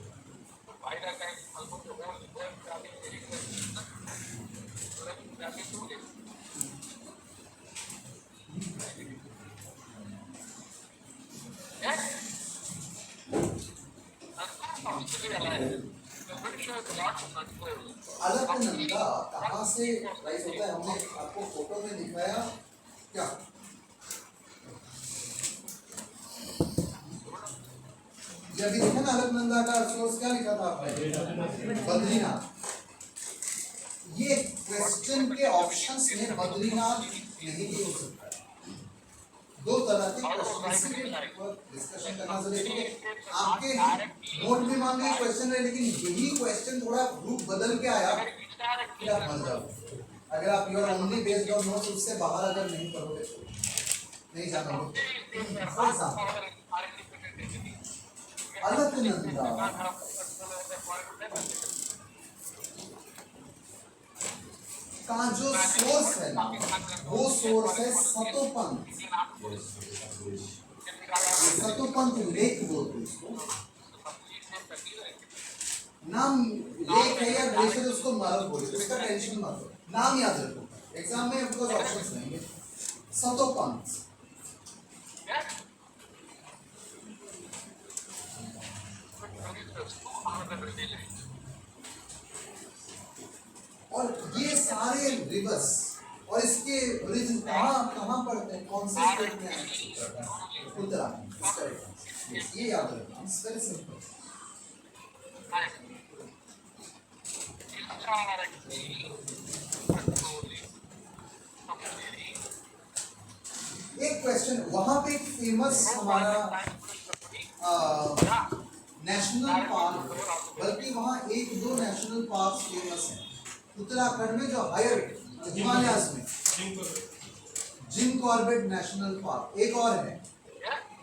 अलकनंदा कहाँ से राइज होता है? हमने आपको फोटो में दिखाया क्या? जब भी देखा ना अलकनंदा का सोर्स क्या लिखा था आपने? बद्रीनाथ। ये क्वेश्चन के ऑप्शंस में बद्रीनाथ नहीं हो सकता है। दो तरह के क्वेश्चन डिस्कशन करना जरूरी है। आपके नोट में मान लीजिए क्वेश्चन है, लेकिन यही क्वेश्चन थोड़ा ग्रुप बदल के आया फिर आप मर जाओ। अगर आप your only based on notes, उससे बाहर अगर नहीं करोगे तो नहीं जानोगे। फॉर एग्जांपल अलकनंदा का जो सोर्स है ना, वो सोर्स है सतोपंथ। सतोपंथ लेक बोलते हैं इसको। नाम लेक है या ग्लेशियर, उसको मारो बोलते हैं, उसका टेंशन मत लो, नाम याद रखो। एग्जाम में आपको ऑप्शंस नहीं, सतोपंथ। और ये सारे रिवर्स और इसके ओरिजिन कहाँ पड़ते हैं, कौन से स्टेट में है? उत्तराखंड। ये याद रखना, इट्स वेरी सिंपल। एक क्वेश्चन, वहां पे एक फेमस हमारा नेशनल पार्क, बल्कि वहां 1-2 नेशनल पार्क फेमस हैं उत्तराखंड में, जो हायर हिमालयास में जिम कॉर्बेट नेशनल पार्क, एक और है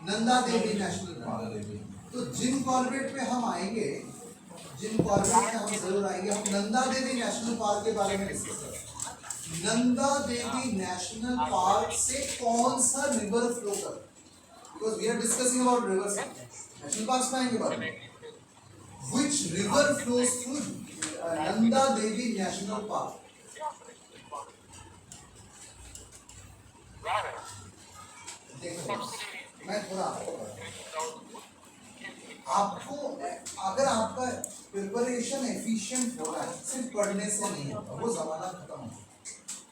नंदा देवी नेशनल पार्क। तो जिम कॉर्बेट पे हम आएंगे, जिम कॉर्बेट में हम जरूर आएंगे। हम नंदा देवी नेशनल पार्क के बारे में डिस्कस करेंगे। नंदा देवी नेशनल पार्क से कौन सा रिवर फ्लो कर, because we are discussing about rivers, national park में आएंगे बाद में। Which river flows through Nanda Devi National Park? देखो, मैं थोड़ा आपको अगर आपका प्रिपरेशन एफिशिएंट हो रहा है, सिर्फ पढ़ने से नहीं होता, वो जमाना खत्म हो गया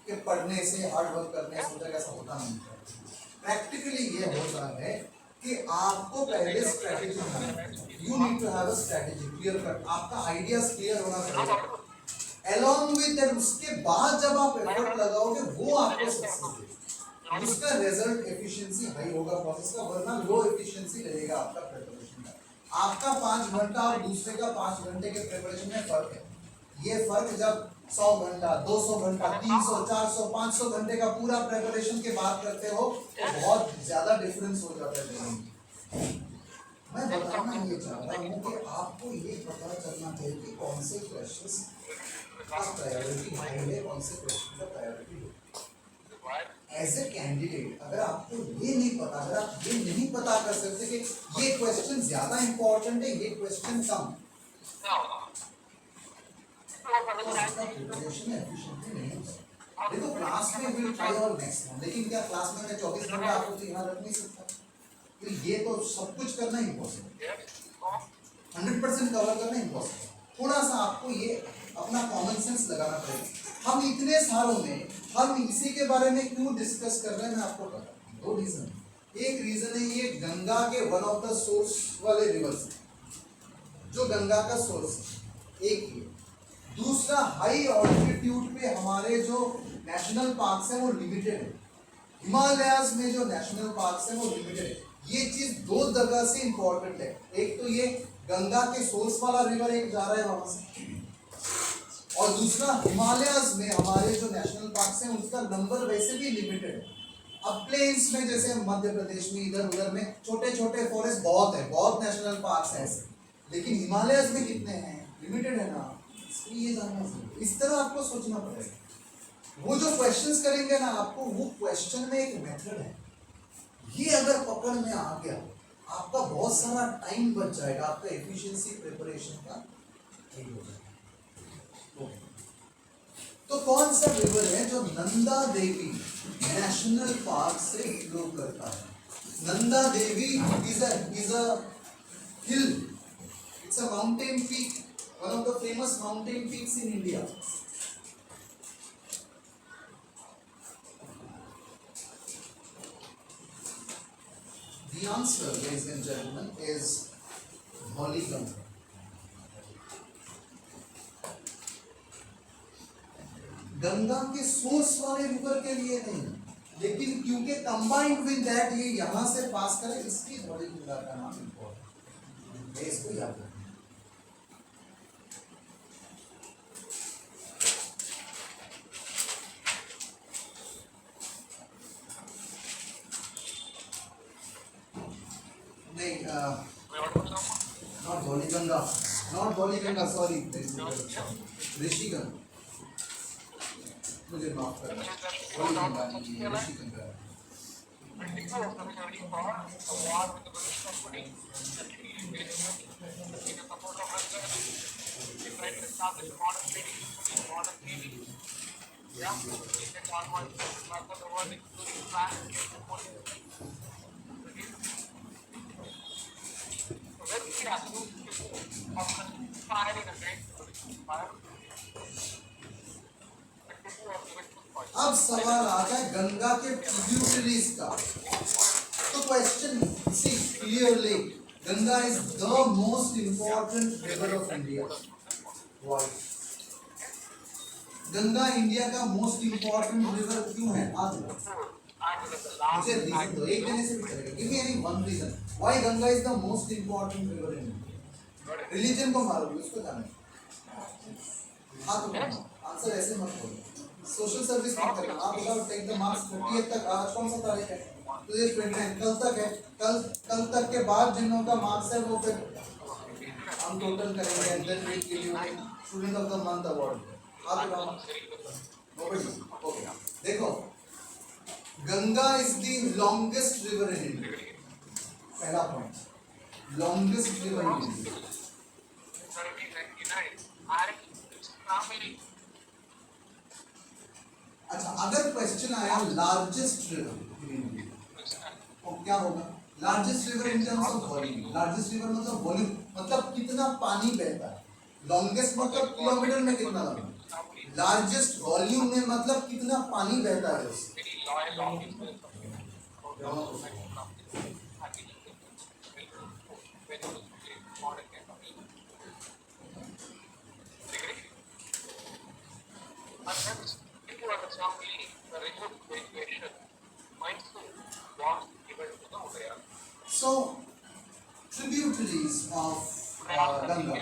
कि पढ़ने से हार्ड वर्क करने से ऐसा होता नहीं है। प्रैक्टिकली ये होता है कि आपको पहले स्ट्रेटेजी बनानी है। You need to have a strategy clear cut, आपका आइडियाज क्लियर होना चाहिए। along with that उसके बाद जब आप एफर्ट लगाओगे वो आपको सक्सेस देगा, उसका रिजल्ट एफिशिएंसी हाई होगा प्रोसेस का, वरना लो एफिशिएंसी रहेगा आपका प्रिपरेशन का। आपका 5 घंटा और दूसरे का 5 घंटे के प्रिपरेशन में फर्क है। ये फर्क जब 100 घंटा 200 घंटा 300 400 500 घंटे का पूरा प्रिपरेशन के बाद करते हो तो बहुत ज्यादा डिफरेंस हो जाता है। मैं बताना ये चाह रहा हूँ कि आपको ये पता चलना चाहिए कि कौन से क्वेश्चंस का प्रायोरिटी हाई है, कौन से क्वेश्चन का प्रायोरिटी लो। एज ए कैंडिडेट अगर आपको ये नहीं पता, अगर आप ये नहीं पता कर सकते कि ये क्वेश्चन ज्यादा इंपॉर्टेंट है, ये क्वेश्चन कम, प्रिपरेशन एफिशिएंटली नहीं हो सकता। देखो क्लास में विल ट्राई और नेक्स्ट, लेकिन क्या क्लास में मैं 24 घंटा आपको तो यहाँ रख नहीं सकता, तो ये तो सब कुछ करना इम्पॉसिबल, 100% कवर करना इम्पॉसिबल। थोड़ा सा आपको ये अपना कॉमन सेंस लगाना पड़ेगा। हम इतने सालों में हम इसी के बारे में क्यों डिस्कस कर रहे हैं, मैं आपको बताता हूँ। 2 रीजन, एक रीजन है ये गंगा के वन ऑफ द सोर्स वाले रिवर्स, जो गंगा का सोर्स है, एक ये। दूसरा हाई ऑल्टीट्यूड पे हमारे जो नेशनल पार्क्स हैं वो लिमिटेड है, हिमालयाज में जो नेशनल पार्क्स हैं वो लिमिटेड है। ये चीज 2 जगह से इंपॉर्टेंट है, एक तो ये गंगा के सोर्स वाला रिवर एक जा रहा है वहां से, और दूसरा हिमालयाज में हमारे जो नेशनल पार्क्स हैं उसका नंबर वैसे भी लिमिटेड है। अब प्लेन्स में जैसे मध्य प्रदेश में इधर उधर में छोटे छोटे फॉरेस्ट बहुत है, बहुत नेशनल पार्क्स हैं ऐसे, लेकिन हिमालयाज में कितने हैं, लिमिटेड है ना, इसलिए ये जानना चाहिए। इस तरह आपको सोचना पड़ेगा। वो जो क्वेश्चंस करेंगे ना आपको, वो क्वेश्चन में एक मेथड है, ये अगर पकड़ में आ गया आपका बहुत सारा टाइम बच जाएगा, आपका एफिशिएंसी प्रिपरेशन का ठीक हो जाएगा। तो कौन सा रिवर है जो नंदा देवी नेशनल पार्क से फ्लो करता है? Nanda Devi is a hill, it's a mountain peak, one of the famous mountain peaks in India. The answer, ladies and gentlemen, is Dhauliganga. Ganga के सोर्स वाले रिवर के लिए नहीं, लेकिन क्योंकि कंबाइंड विद दैट ये यहां से पास करे, इसलिए धौलीगंगा का नाम इम्पोर्टेंट है, इसको याद रखना। Not Dhauliganga, not Dhauliganga, sorry, Rishiganga, मुझे माफ करना, धौलीगंगा नहीं, ऋषिगंगा। अब सवाल आता है गंगा के ट्रिब्यूटरीज का। तो question see clearly, Ganga is the most important river of India. Why? Ganga India का मोस्ट इंपॉर्टेंट रिवर क्यों है? आज मुझे रीजन दो, एक देने से भी चलेगा। Give me any one reason why Ganga is the most important river in India. Religion को मारोगे, उसको जानो। हाँ तो आंसर ऐसे मत बोलो, सोशल सर्विस मत करना। आप बताओ टेक द मार्क्स 30 तक। आज कौन सा तारीख है? तो ये 29 कल तक है। कल तक के बाद जिन लोगों का मार्क्स है वो फिर हम टोटल करेंगे and then we give you student of the month award. हाथ उठाओ। नोबडी। ओके, देखो Ganga is the longest river in India. पहला point, longest river in India. अच्छा, अगर क्वेश्चन आया लार्जेस्ट रिवर इन इंडिया तो क्या होगा? Largest river in terms of volume. Largest river मतलब वॉल्यूम, मतलब कितना पानी बहता है। लॉन्गेस्ट मतलब किलोमीटर में कितना लंबा। लार्जेस्ट वॉल्यूम में मतलब कितना पानी बहता है उससे। So, tributaries of Ganga.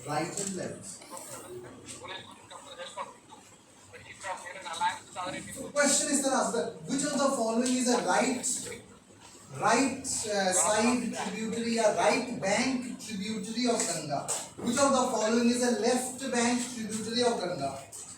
Right and left. Question is then asked, which of the following is a right side tributary, a right bank tributary of Ganga? Which of the following is a left bank tributary of Ganga?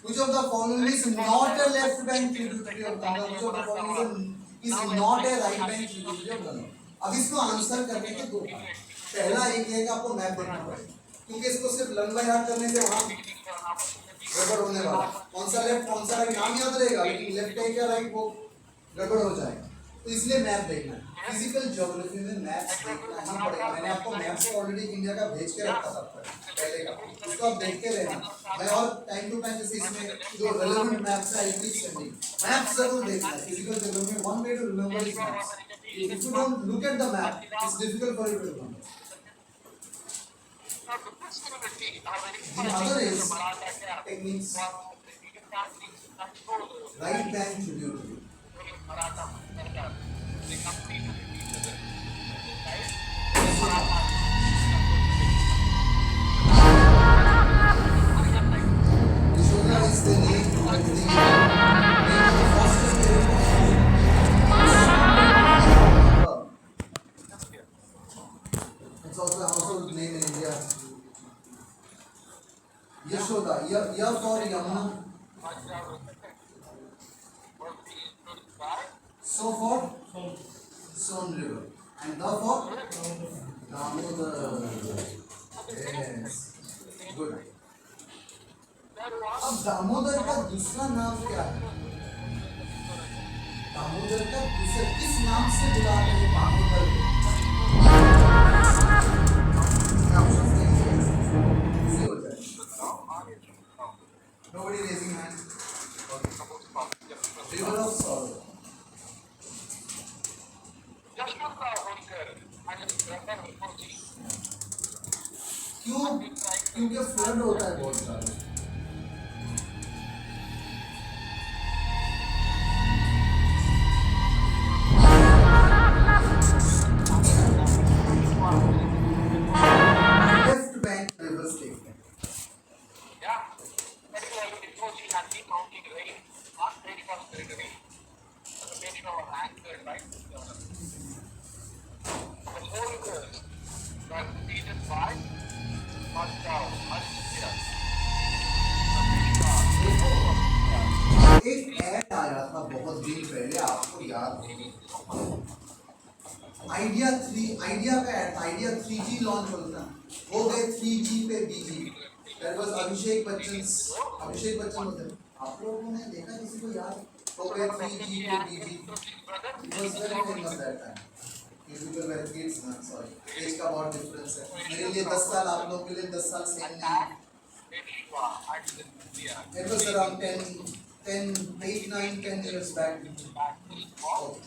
Which of the following is not a left bank tributary of Ganga? Which of the following is not a right bank tributary of Ganga? अब इसको answer करने के दो part. पहला एक है कि आपको मैप देखना पड़ेगा, क्योंकि इसको सिर्फ लंबा याद करने से वहां गड़बड़ होने वाला। कौन सा लेफ्ट कौन सा राइट नाम याद रहेगा, लेकिन लेफ्ट है क्या राइट वो गड़बड़ हो जाएगा। तो इसलिए मैप देखना है। फिजिकल ज्योग्राफी में मैप्स देखना ही पड़ेगा। मैंने आपको मैप्स ऑलरेडी इंडिया का भेज के रखा था पहले का, उसको आप देखते रहना। मैं और टाइम टू टाइम जैसे इसमें जो रेलेवेंट मैप्स है आई कीप सेंडिंग। मैप्स जरूर देखना है। फिजिकल ज्योग्राफी में one way to remember is maps. If you don't look at the map it's difficult for you to remember. The other is techniques, right bank tributary. Yashoda is the name of the foster care. It's also a household name in India. Yashoda, ya for Yamuna, so for Son River, and the for Damodar. Yes, good. अब दामोदर का दूसरा नाम क्या है? दामोदर का दूसरा किस नाम से बुलाते हैं दामोदर को? Nobody raising hand. Okay. River of sorrow. क्यों? क्योंकि फ्लड होता है बहुत सारा। लेफ्ट बैंक रिवर स्टेट है। एक ऐड आया था बहुत दिन पहले, आपको याद आइडिया का ऐड था। आइडिया 3G लॉन्च होता हो गए 3G पे BG। That was Abhishek Bachchan होते। आप लोगों ने देखा, किसी को याद हो गए 3G पे BG? It was very famous that time. You people were kids ना, sorry, एज का बहुत डिफरेंस है। मेरे लिए 10 साल, आप लोगों के लिए 10 साल सेम नहीं है। It was around 10, 8, 9, 10 years back. Oh.